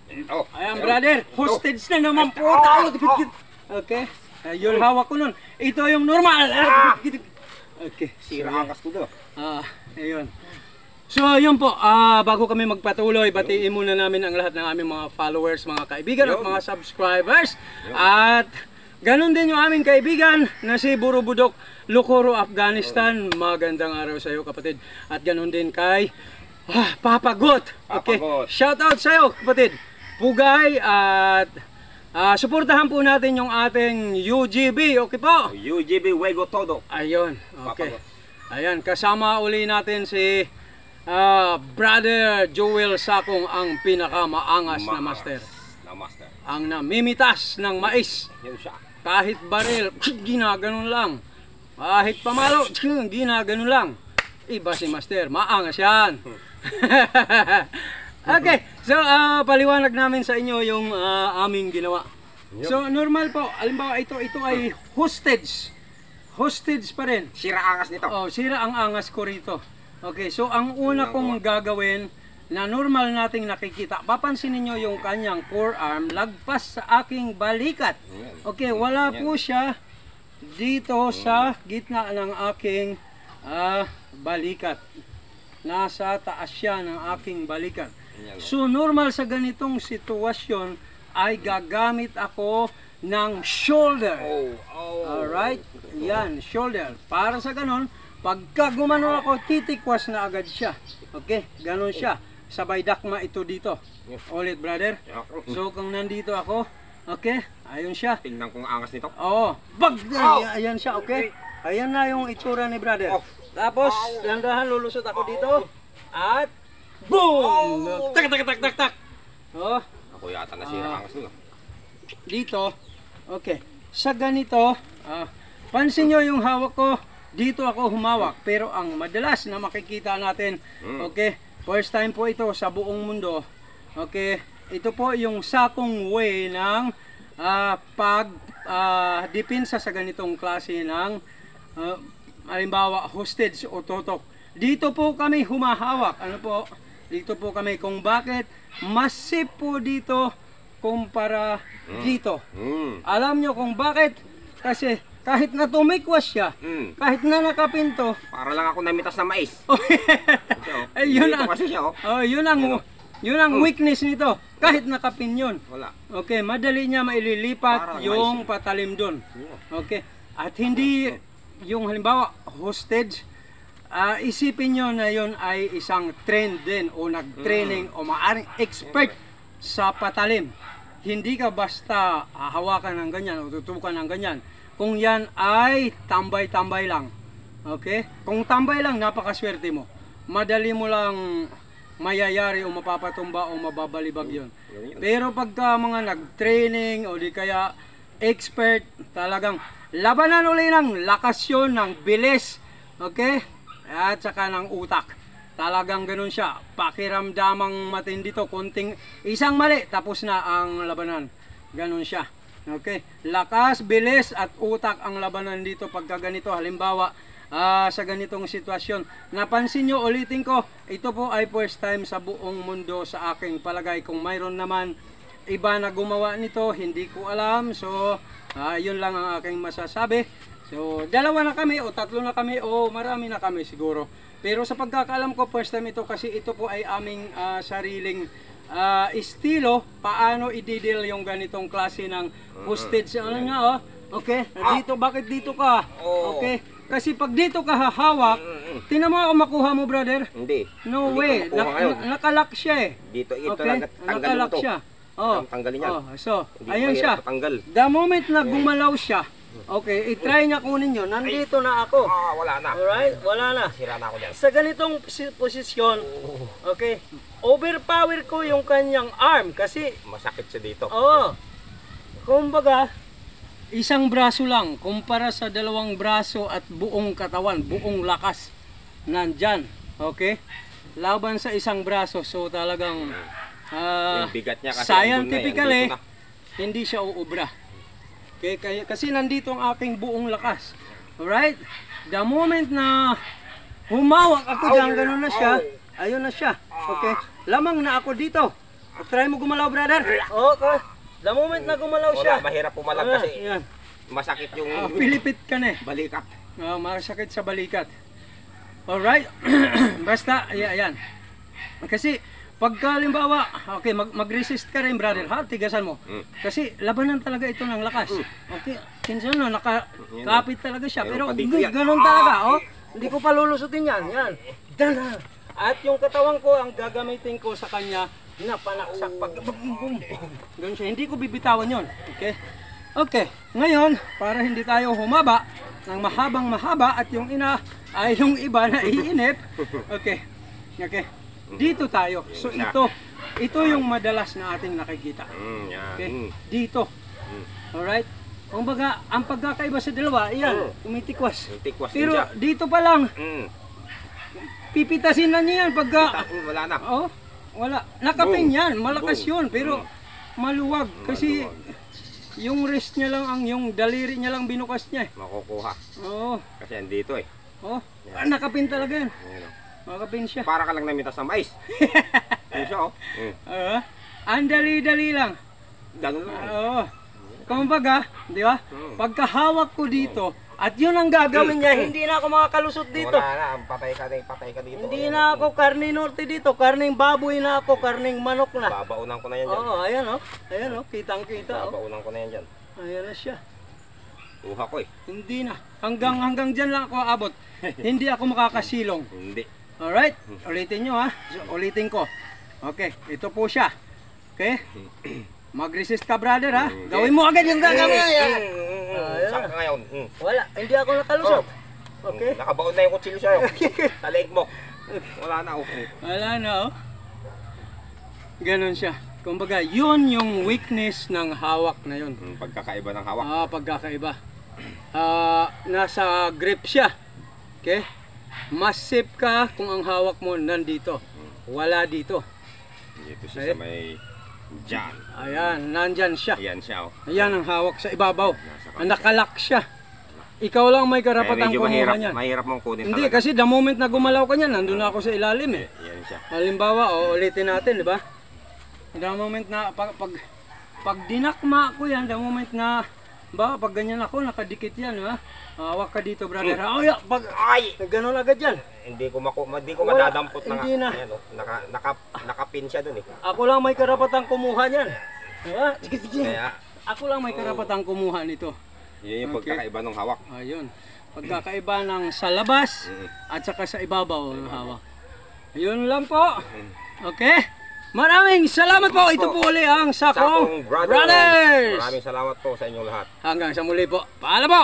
Ayan, brother. Hostage na naman po tayo. Okay. Yun, hawak ko nun. Ito yung normal. Okay. Sira ang angas ko doon. Ayun. So, yun po. Bago kami magpatuloy, batiin muna namin ang lahat ng aming mga followers, mga kaibigan at mga subscribers. At ganun din yung aming kaibigan na si Burubudok Lukoro, Afghanistan. Magandang araw sa iyo, kapatid. At ganun din kay Papagot. Okay. Shout out sa iyo, kapatid. Pugay at suportahan po natin yung ating UGB. Okay po? UGB Wego Todo. Ayun. Okay. Ayan, kasama uli natin si Brother Joel Sakong, ang pinakamaangas na master. Ang namimitas ng mais. Kahit baril, ginaganon lang. Kahit pamalo, ginaganon lang. Iba si master, maangas yan. Okay, so paliwanag namin sa inyo yung aming ginawa. So normal po, alimbawa ito ay hostage. Hostage pa rin. Sira angas nito. Oh, sira ang angas ko rito. Okay, so ang una kong gagawin na normal nating nakikita, papansin niyo yung kanyang forearm lagpas sa aking balikat. Okay, wala po siya dito sa gitna ng aking balikat. Nasa taas siya ng aking balikat. So normal sa ganitong sitwasyon ay gagamit ako ng shoulder. Alright? Yan, shoulder. Para sa ganon, pagka gumanon ako, titikwas na agad siya. Okay? Ganon siya. Sabay dakma ito dito. Ulit, brother. So kung nandito ako, okay? Ayun siya. Tingnan kong angas nito. Oo. Bag! Ayan siya, okay? Ayan na yung itsura ni brother. Tapos, dandahan lulusot ako dito. At, boom! Tak, tak, tak, tak, tak. Oh. Ako yata nasira angas nito. Dito, okay. Sa ganito, pansin nyo yung hawak ko, dito ako humawak. Pero ang madalas na makikita natin, okay, first time po ito sa buong mundo, okay, ito po yung sakong way ng pag-depensa sa ganitong klase ng, halimbawa, hostage o totok. Dito po kami humahawak. Ano po? Dito po kami kung bakit masip po dito kumpara dito. Alam nyo kung bakit? Kasi kahit na tumikwas siya, kahit na nakapinto, para lang ako namitas na mais. Yun ang weakness nito. Kahit nakapin yun. Wala. Okay, madali niya maililipat yung patalim doon. Okay. At hindi yung halimbawa hostage, isipin nyo na yun ay isang trend din o nag-training o maaring expert sa patalim. Hindi ka basta hawakan ng ganyan o tutukan ng ganyan. Kung yan ay tambay-tambay lang. Okay? Kung tambay lang, napakaswerte mo. Madali mo lang mayayari o mapapatumba o mababalibag yun. Pero pagka mga nag-training o di kaya expert, talagang labanan uli ng lakas yun, ng bilis. Okay? At saka ng utak. Talagang ganun siya. Pakiramdamang matindi to. Kunting isang mali, tapos na ang labanan. Ganun siya. Okay? Lakas, bilis at utak ang labanan dito pagka ganito. Halimbawa, sa ganitong sitwasyon. Napansin nyo, ulitin ko, ito po ay first time sa buong mundo sa aking palagay. Kung mayroon naman iba na gumawa nito, hindi ko alam. So, yun lang ang aking masasabi. So, dalawa na kami o tatlo na kami o marami na kami siguro. Pero sa pagkakaalam ko, first time ito kasi ito po ay aming sariling estilo. Paano i-deal yung ganitong klase ng hostage. Ano nga, oh? Okay, dito, bakit dito ka? Okay, kasi pag dito ka hahawak, tinan mo ako makuha mo, brother? Hindi. No way, nakalock siya eh. Dito, ito okay? Nakalock siya. Oh. Tanggalin yan. So, ayun siya. The moment na gumalaw siya, okay, i-try niya kunin nyo. Nandito na ako. Wala na. Alright, wala na. Sira na ako dyan. Sa ganitong posisyon, okay, overpower ko yung kanyang arm kasi masakit siya dito. Oo. Kumbaga, isang braso lang kumpara sa dalawang braso at buong katawan, buong lakas nandyan. Okay? Laban sa isang braso. So talagang yung bigat niya kasi scientifically, hindi siya uubra. Okay? Kasi nandito ang aking buong lakas. Alright? The moment na humawak ako dyan, gano'n na siya, ayun na siya. Okay? Lamang na ako dito. Try mo gumalaw, brother. Okay. The moment na gumalaw siya. Wala, mahirap pumalag kasi Yan. masakit yung Pilipit ka na eh. balikat. Masakit sa balikat. Alright. Basta, ayan. Kasi, pagka halimbawa, okay, mag-resist ka rin, brother, ha? Tigasan mo. Kasi, labanan talaga ito ng lakas. Okay, kinsan no, nakakapit talaga siya. Pero, ganun talaga, oh. Hindi ko pa lulusutin yan. Yan. At yung katawan ko, ang gagamitin ko sa kanya, napanaksak pag ganun siya. Hindi ko bibitawan yon. Okay? Okay. Ngayon, para hindi tayo humaba ng mahaba at yung yung iba na iinip. Okay. Okay. Dito tayo. So ito yung madalas na ating nakikita. Okay? Dito. Alright? Kumbaga, ang pagkakaiba sa dalawa, iyan, tumitikwas. Pero dito pa lang, pipitasin na niya yan pagka... Wala na. Oh, wala. Nakapin yan. Malakas yun. Pero maluwag. Kasi yung wrist niya lang, yung daliri niya lang binukas niya. Makukuha. Oo. Kasi andito eh. Oh, nakapin talaga yan. Nakapin siya. Para ka lang namitas ng mais. Yun siya oh. Ang dali-dali lang. Ganun lang. Oo. Kumbaga, di ba? Pagkahawak ko dito, at yun ang gagawin niya, hindi na ako makakalusot dito. Wala na, patay ka dito. Hindi na ako karne norte dito, karning baboy na ako, karning manok na. Babaunan ko na yan dyan. Oo, ayan oh. Ayan oh, kitang-kita oh. Babaunan ko na yan dyan. Ayan na siya. Tuha ko eh. Hindi na. Hanggang dyan lang ako aabot. Hindi ako makakasilong. Hindi. Alright, ulitin nyo ha. So, ulitin ko. Okay, ito po siya. Okay? Mag-resist ka, brother ha. Gawin mo agad yung gagawin. Saan ka ngayon? Wala, hindi ako nakalusot. Okay? Nakabaon na yung kutsilyo sa'yo. Sa leeg mo. Wala na oh. Wala na oh. Ganon siya. Kumbaga, yun yung weakness ng hawak na yun. Pagkakaiba ng hawak. Pagkakaiba. Nasa grip siya. Okay? Mas safe ka kung ang hawak mo nandito. Wala dito. Dito siya sa may dyan. Ayan, nandyan siya. Ayan siya oh. Ayan ang hawak sa ibabaw. Nakalak siya. Ikaw lang may karapatang kumuha niyan. Mahirap mong kunin. Hindi, kasi the moment na gumalaw ka niyan, nandun na ako sa ilalim eh. Yan siya. Halimbawa, ulitin natin, di ba? The moment na, pag dinakma ko yan, the moment na, pag ganyan ako, nakadikit yan, ha? Hawak ka dito, brother. Ay! Gano'n agad yan. Hindi ko madadampot na hindi nga. na. Ayan, oh. Nakapin siya dun eh. Ako lang may karapatang kumuha niyan. Diba? Kaya, Ako lang may karapatang kumuha nito. yun yung pagkakaiba ng hawak. Ayun. Pagkakaiba ng sa labas at saka sa ibabaw ng hawak. Ayun lang po. Okay? Maraming salamat po. Ito po uli ang Sakong Brothers. Maraming salamat po sa inyong lahat. Hanggang sa muli po. Paalam po.